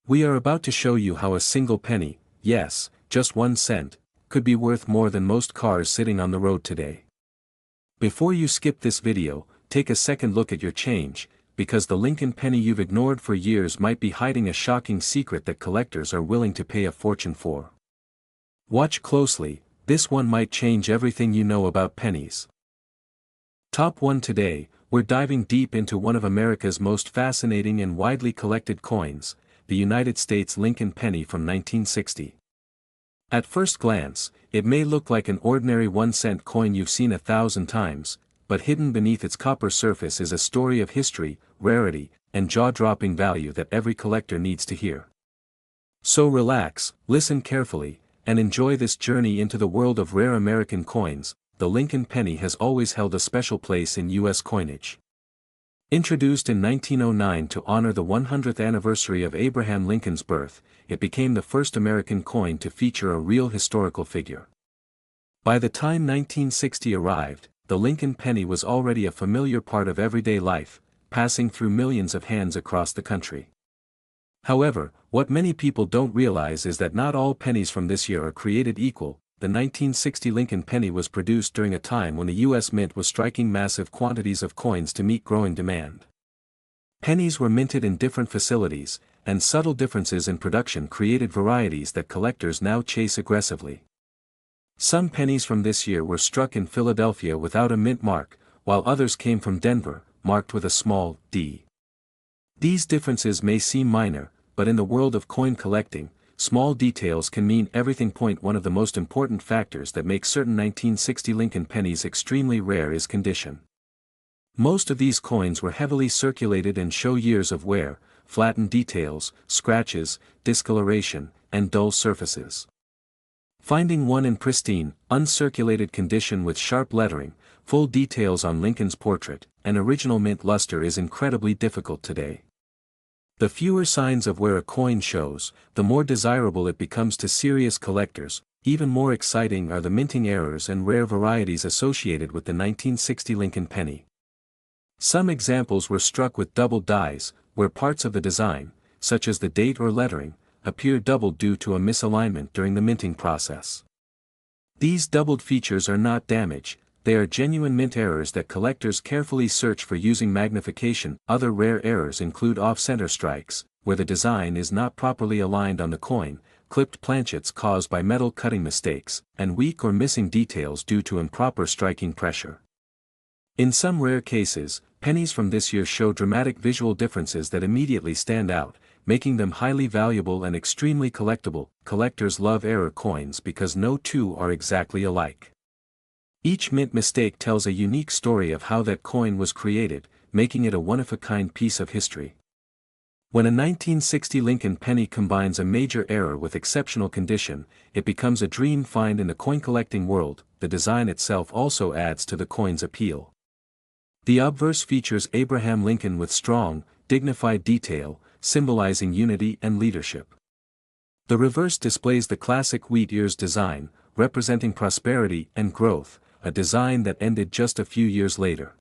We are about to show you how a single penny, yes, just 1 cent, could be worth more than most cars sitting on the road today. Before you skip this video, take a second look at your change, because the Lincoln penny you've ignored for years might be hiding a shocking secret that collectors are willing to pay a fortune for. Watch closely, this one might change everything you know about pennies. Top 1 today, we're diving deep into one of America's most fascinating and widely collected coins, the United States Lincoln penny from 1960. At first glance, it may look like an ordinary 1-cent coin you've seen 1,000 times, but hidden beneath its copper surface is a story of history, rarity, and jaw-dropping value that every collector needs to hear. So relax, listen carefully, and enjoy this journey into the world of rare American coins. The Lincoln penny has always held a special place in U.S. coinage. Introduced in 1909 to honor the 100th anniversary of Abraham Lincoln's birth, it became the first American coin to feature a real historical figure. By the time 1960 arrived, the Lincoln penny was already a familiar part of everyday life, passing through millions of hands across the country. However, what many people don't realize is that not all pennies from this year are created equal. The 1960 Lincoln penny was produced during a time when the U.S. Mint was striking massive quantities of coins to meet growing demand. Pennies were minted in different facilities, and subtle differences in production created varieties that collectors now chase aggressively. Some pennies from this year were struck in Philadelphia without a mint mark, while others came from Denver, marked with a small D. These differences may seem minor, but in the world of coin collecting, small details can mean everything. One of the most important factors that makes certain 1960 Lincoln pennies extremely rare is condition. Most of these coins were heavily circulated and show years of wear, flattened details, scratches, discoloration, and dull surfaces. Finding one in pristine, uncirculated condition with sharp lettering, full details on Lincoln's portrait, and original mint luster is incredibly difficult today. The fewer signs of wear a coin shows, the more desirable it becomes to serious collectors. Even more exciting are the minting errors and rare varieties associated with the 1960 Lincoln penny. Some examples were struck with doubled dies, where parts of the design, such as the date or lettering, appear doubled due to a misalignment during the minting process. These doubled features are not damage, they are genuine mint errors that collectors carefully search for using magnification. Other rare errors include off-center strikes, where the design is not properly aligned on the coin, clipped planchets caused by metal cutting mistakes, and weak or missing details due to improper striking pressure. In some rare cases, pennies from this year show dramatic visual differences that immediately stand out, making them highly valuable and extremely collectible. Collectors love error coins because no two are exactly alike. Each mint mistake tells a unique story of how that coin was created, making it a one-of-a-kind piece of history. When a 1960 Lincoln penny combines a major error with exceptional condition, it becomes a dream find in the coin collecting world. The design itself also adds to the coin's appeal. The obverse features Abraham Lincoln with strong, dignified detail, symbolizing unity and leadership. The reverse displays the classic wheat ears design, representing prosperity and growth, a design that ended just a few years later.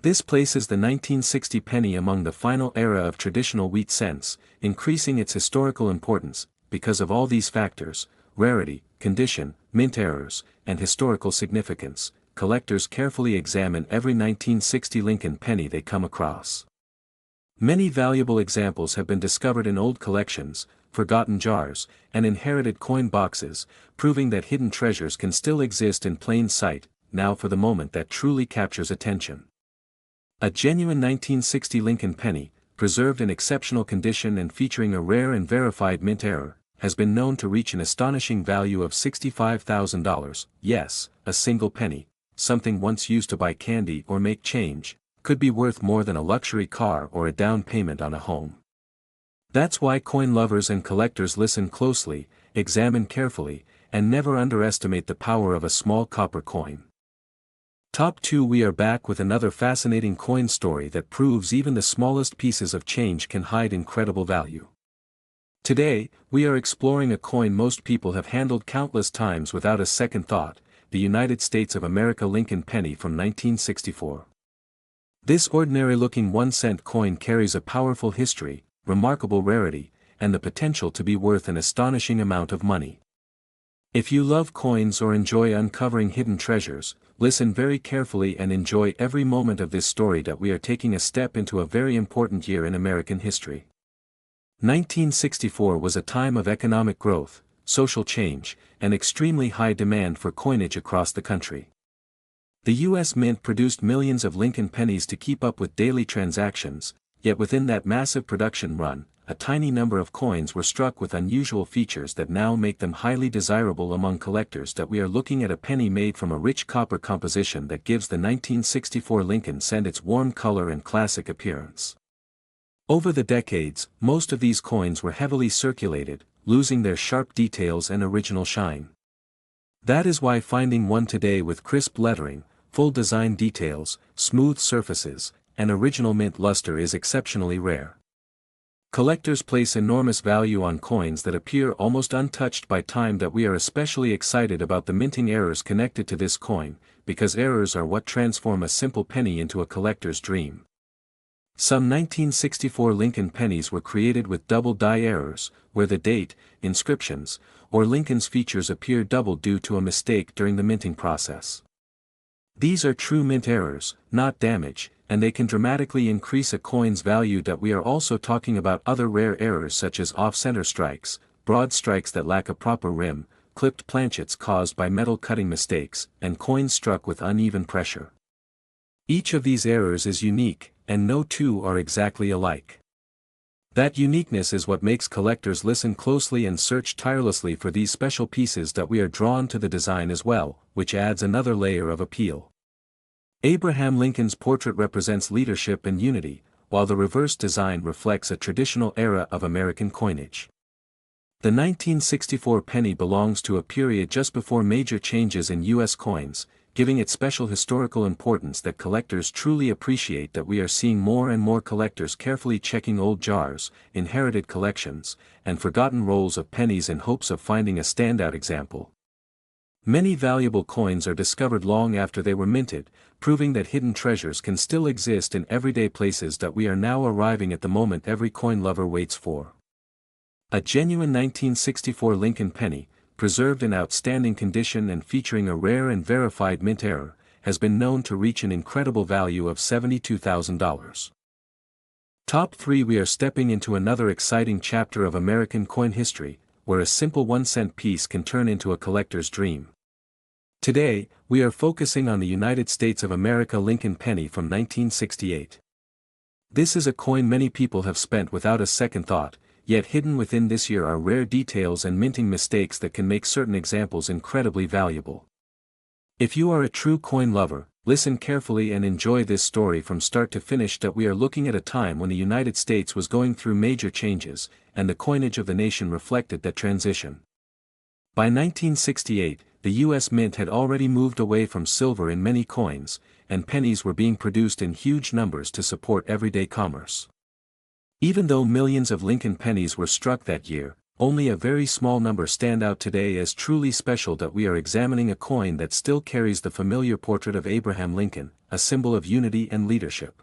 This places the 1960 penny among the final era of traditional wheat cents, increasing its historical importance. Because of all these factors, rarity, condition, mint errors, and historical significance, collectors carefully examine every 1960 Lincoln penny they come across. Many valuable examples have been discovered in old collections, forgotten jars, and inherited coin boxes, proving that hidden treasures can still exist in plain sight. Now for the moment that truly captures attention. A genuine 1960 Lincoln penny, preserved in exceptional condition and featuring a rare and verified mint error, has been known to reach an astonishing value of $65,000. Yes, a single penny, something once used to buy candy or make change, could be worth more than a luxury car or a down payment on a home. That's why coin lovers and collectors listen closely, examine carefully, and never underestimate the power of a small copper coin. Top 2. We are back with another fascinating coin story that proves even the smallest pieces of change can hide incredible value. Today, we are exploring a coin most people have handled countless times without a second thought, the United States of America Lincoln penny from 1964. This ordinary-looking 1-cent coin carries a powerful history, remarkable rarity, and the potential to be worth an astonishing amount of money. If you love coins or enjoy uncovering hidden treasures, listen very carefully and enjoy every moment of this story that we are taking a step into a very important year in American history. 1964 was a time of economic growth, social change, and extremely high demand for coinage across the country. The U.S. Mint produced millions of Lincoln pennies to keep up with daily transactions, yet within that massive production run, a tiny number of coins were struck with unusual features that now make them highly desirable among collectors. That we are looking at a penny made from a rich copper composition that gives the 1964 Lincoln cent its warm color and classic appearance. Over the decades, most of these coins were heavily circulated, losing their sharp details and original shine. That is why finding one today with crisp lettering, full design details, smooth surfaces, and original mint luster is exceptionally rare. Collectors place enormous value on coins that appear almost untouched by time. That we are especially excited about the minting errors connected to this coin, because errors are what transform a simple penny into a collector's dream. Some 1964 Lincoln pennies were created with double die errors, where the date, inscriptions, or Lincoln's features appear double due to a mistake during the minting process. These are true mint errors, not damage, and they can dramatically increase a coin's value. That we are also talking about other rare errors such as off-center strikes, broad strikes that lack a proper rim, clipped planchets caused by metal cutting mistakes, and coins struck with uneven pressure. Each of these errors is unique, and no two are exactly alike. That uniqueness is what makes collectors listen closely and search tirelessly for these special pieces. That we are drawn to the design as well, which adds another layer of appeal. Abraham Lincoln's portrait represents leadership and unity, while the reverse design reflects a traditional era of American coinage. The 1964 penny belongs to a period just before major changes in U.S. coins, giving it special historical importance that collectors truly appreciate. That we are seeing more and more collectors carefully checking old jars, inherited collections, and forgotten rolls of pennies in hopes of finding a standout example. Many valuable coins are discovered long after they were minted, proving that hidden treasures can still exist in everyday places. That we are now arriving at the moment every coin lover waits for. A genuine 1964 Lincoln penny, preserved in outstanding condition and featuring a rare and verified mint error, has been known to reach an incredible value of $72,000. Top 3. We are stepping into another exciting chapter of American coin history, where a simple 1-cent piece can turn into a collector's dream. Today, we are focusing on the United States of America Lincoln penny from 1968. This is a coin many people have spent without a second thought, yet hidden within this year are rare details and minting mistakes that can make certain examples incredibly valuable. If you are a true coin lover, listen carefully and enjoy this story from start to finish. That we are looking at a time when the United States was going through major changes, and the coinage of the nation reflected that transition. By 1968, the U.S. Mint had already moved away from silver in many coins, and pennies were being produced in huge numbers to support everyday commerce. Even though millions of Lincoln pennies were struck that year, only a very small number stand out today as truly special. That we are examining a coin that still carries the familiar portrait of Abraham Lincoln, a symbol of unity and leadership.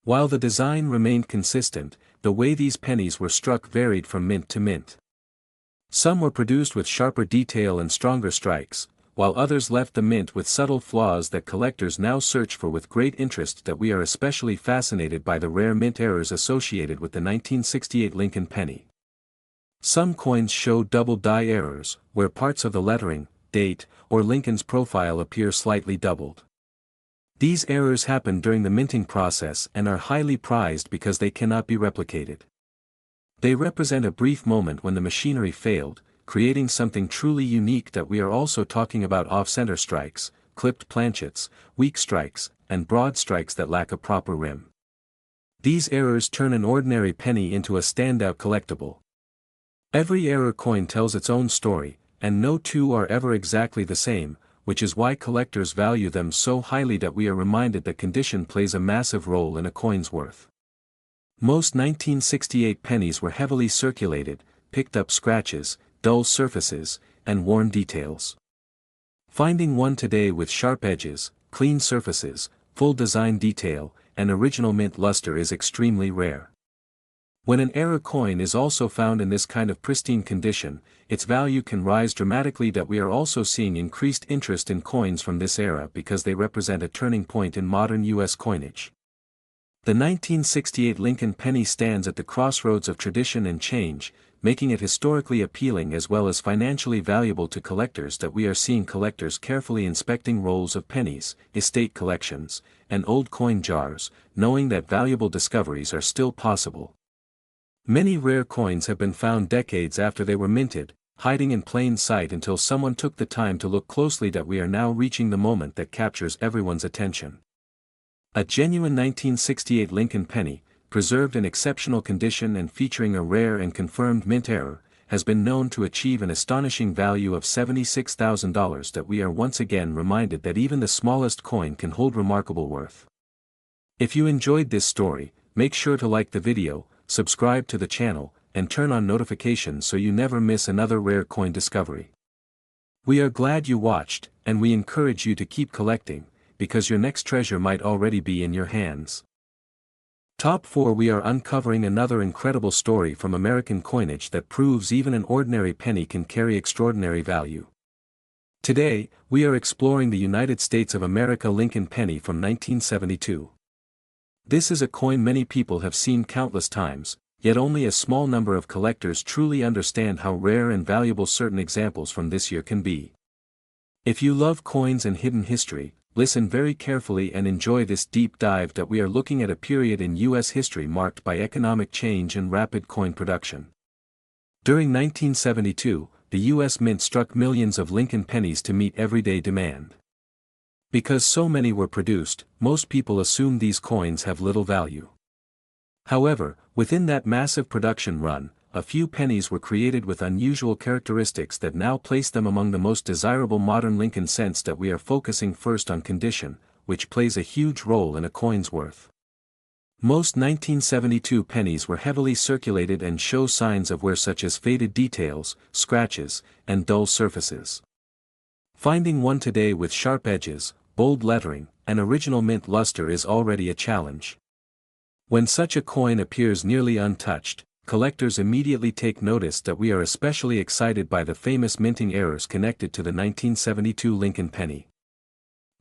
While the design remained consistent, the way these pennies were struck varied from mint to mint. Some were produced with sharper detail and stronger strikes, while others left the mint with subtle flaws that collectors now search for with great interest. That we are especially fascinated by the rare mint errors associated with the 1968 Lincoln penny. Some coins show double die errors, where parts of the lettering, date, or Lincoln's profile appear slightly doubled. These errors happen during the minting process and are highly prized because they cannot be replicated. They represent a brief moment when the machinery failed, creating something truly unique. That we are also talking about off-center strikes, clipped planchets, weak strikes, and broad strikes that lack a proper rim. These errors turn an ordinary penny into a standout collectible. Every error coin tells its own story, and no two are ever exactly the same, which is why collectors value them so highly. That we are reminded that condition plays a massive role in a coin's worth. Most 1968 pennies were heavily circulated, picked up scratches, dull surfaces, and worn details. Finding one today with sharp edges, clean surfaces, full design detail, and original mint luster is extremely rare. When an error coin is also found in this kind of pristine condition, its value can rise dramatically. That we are also seeing increased interest in coins from this era because they represent a turning point in modern U.S. coinage. The 1968 Lincoln penny stands at the crossroads of tradition and change, making it historically appealing as well as financially valuable to collectors. That we are seeing collectors carefully inspecting rolls of pennies, estate collections, and old coin jars, knowing that valuable discoveries are still possible. Many rare coins have been found decades after they were minted, hiding in plain sight until someone took the time to look closely. That we are now reaching the moment that captures everyone's attention. A genuine 1968 Lincoln penny, preserved in exceptional condition and featuring a rare and confirmed mint error, has been known to achieve an astonishing value of $76,000. That we are once again reminded that even the smallest coin can hold remarkable worth. If you enjoyed this story, make sure to like the video, subscribe to the channel, and turn on notifications so you never miss another rare coin discovery. We are glad you watched, and we encourage you to keep collecting, because your next treasure might already be in your hands. Top 4. We are uncovering another incredible story from American coinage that proves even an ordinary penny can carry extraordinary value. Today, we are exploring the United States of America Lincoln penny from 1972. This is a coin many people have seen countless times, yet only a small number of collectors truly understand how rare and valuable certain examples from this year can be. If you love coins and hidden history, listen very carefully and enjoy this deep dive. That we are looking at a period in U.S. history marked by economic change and rapid coin production. During 1972, the U.S. Mint struck millions of Lincoln pennies to meet everyday demand. Because so many were produced, most people assume these coins have little value. However, within that massive production run, a few pennies were created with unusual characteristics that now place them among the most desirable modern Lincoln cents. That we are focusing first on condition, which plays a huge role in a coin's worth. Most 1972 pennies were heavily circulated and show signs of wear such as faded details, scratches, and dull surfaces. Finding one today with sharp edges, bold lettering, and original mint luster is already a challenge. When such a coin appears nearly untouched, collectors immediately take notice. That we are especially excited by the famous minting errors connected to the 1972 Lincoln penny.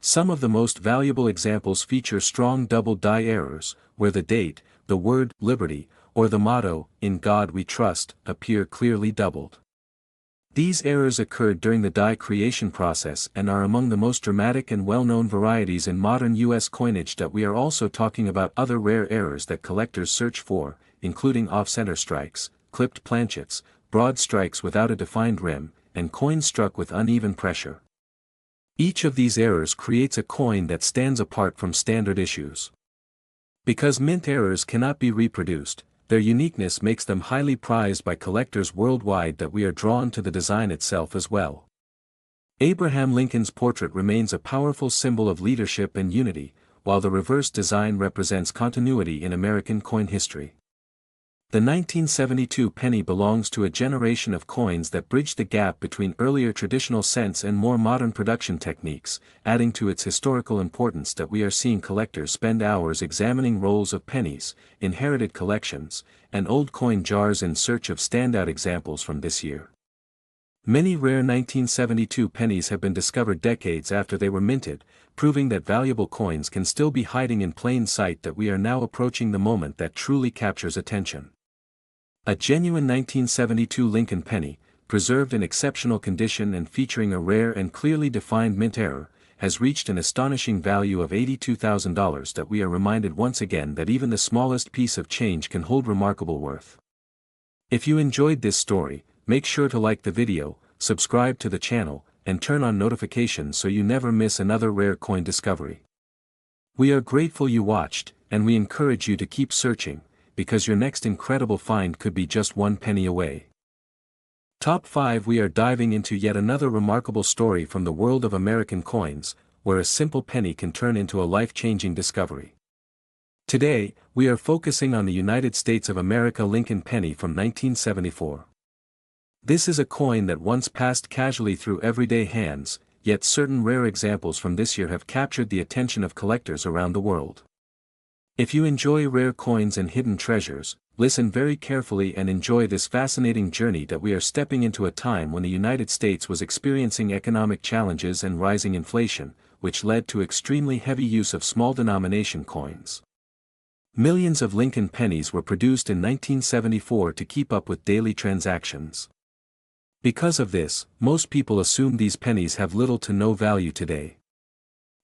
Some of the most valuable examples feature strong double die errors, where the date, the word "Liberty," or the motto, "In God We Trust," appear clearly doubled. These errors occurred during the die creation process and are among the most dramatic and well-known varieties in modern U.S. coinage. That we are also talking about other rare errors that collectors search for, including off-center strikes, clipped planchets, broad strikes without a defined rim, and coins struck with uneven pressure. Each of these errors creates a coin that stands apart from standard issues. Because mint errors cannot be reproduced, their uniqueness makes them highly prized by collectors worldwide. That we are drawn to the design itself as well. Abraham Lincoln's portrait remains a powerful symbol of leadership and unity, while the reverse design represents continuity in American coin history. The 1972 penny belongs to a generation of coins that bridge the gap between earlier traditional cents and more modern production techniques, adding to its historical importance. That we are seeing collectors spend hours examining rolls of pennies, inherited collections, and old coin jars in search of standout examples from this year. Many rare 1972 pennies have been discovered decades after they were minted, proving that valuable coins can still be hiding in plain sight. That we are now approaching the moment that truly captures attention. A genuine 1972 Lincoln penny, preserved in exceptional condition and featuring a rare and clearly defined mint error, has reached an astonishing value of $82,000. That we are reminded once again that even the smallest piece of change can hold remarkable worth. If you enjoyed this story, make sure to like the video, subscribe to the channel, and turn on notifications so you never miss another rare coin discovery. We are grateful you watched, and we encourage you to keep searching, because your next incredible find could be just one penny away. Top 5. We are diving into yet another remarkable story from the world of American coins, where a simple penny can turn into a life-changing discovery. Today, we are focusing on the United States of America Lincoln penny from 1974. This is a coin that once passed casually through everyday hands, yet certain rare examples from this year have captured the attention of collectors around the world. If you enjoy rare coins and hidden treasures, listen very carefully and enjoy this fascinating journey that we are stepping into a time when the United States was experiencing economic challenges and rising inflation, which led to extremely heavy use of small denomination coins. Millions of Lincoln pennies were produced in 1974 to keep up with daily transactions. Because of this, most people assume these pennies have little to no value today.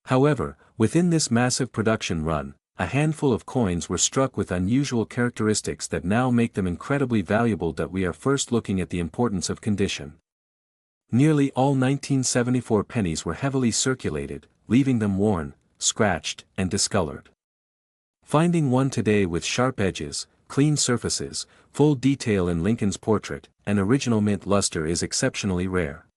However, within this massive production run, a handful of coins were struck with unusual characteristics that now make them incredibly valuable. That we are first looking at the importance of condition. Nearly all 1974 pennies were heavily circulated, leaving them worn, scratched, and discolored. Finding one today with sharp edges, clean surfaces, full detail in Lincoln's portrait, and original mint luster is exceptionally rare.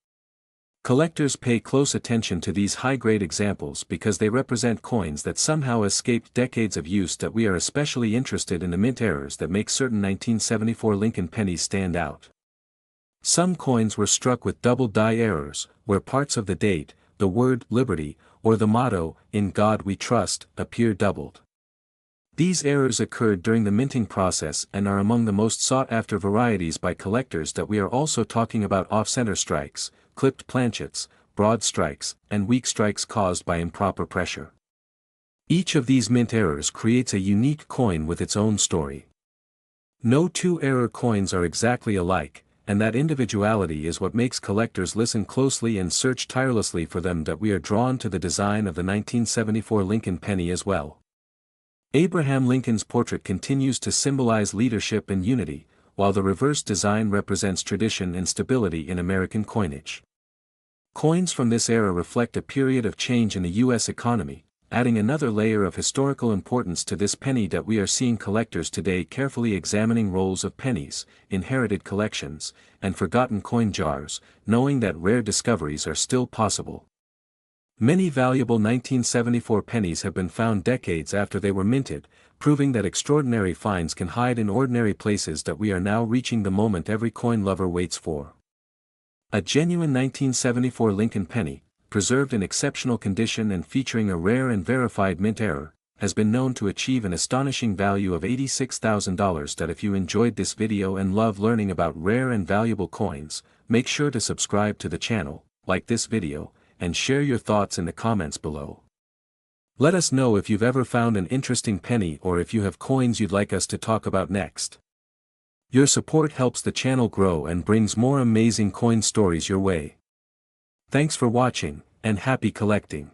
Collectors pay close attention to these high-grade examples because they represent coins that somehow escaped decades of use. That we are especially interested in the mint errors that make certain 1974 Lincoln pennies stand out. Some coins were struck with double die errors, where parts of the date, the word "Liberty," or the motto, "In God We Trust," appear doubled. These errors occurred during the minting process and are among the most sought-after varieties by collectors. That we are also talking about off-center strikes, clipped planchets, broad strikes, and weak strikes caused by improper pressure. Each of these mint errors creates a unique coin with its own story. No two error coins are exactly alike, and that individuality is what makes collectors listen closely and search tirelessly for them. That we are drawn to the design of the 1974 Lincoln penny as well. Abraham Lincoln's portrait continues to symbolize leadership and unity, while the reverse design represents tradition and stability in American coinage. Coins from this era reflect a period of change in the U.S. economy, adding another layer of historical importance to this penny. That we are seeing collectors today carefully examining rolls of pennies, inherited collections, and forgotten coin jars, knowing that rare discoveries are still possible. Many valuable 1974 pennies have been found decades after they were minted, proving that extraordinary finds can hide in ordinary places. That we are now reaching the moment every coin lover waits for. A genuine 1974 Lincoln penny, preserved in exceptional condition and featuring a rare and verified mint error, has been known to achieve an astonishing value of $86,000. That if you enjoyed this video and love learning about rare and valuable coins, make sure to subscribe to the channel, like this video, and share your thoughts in the comments below. Let us know if you've ever found an interesting penny or if you have coins you'd like us to talk about next. Your support helps the channel grow and brings more amazing coin stories your way. Thanks for watching, and happy collecting.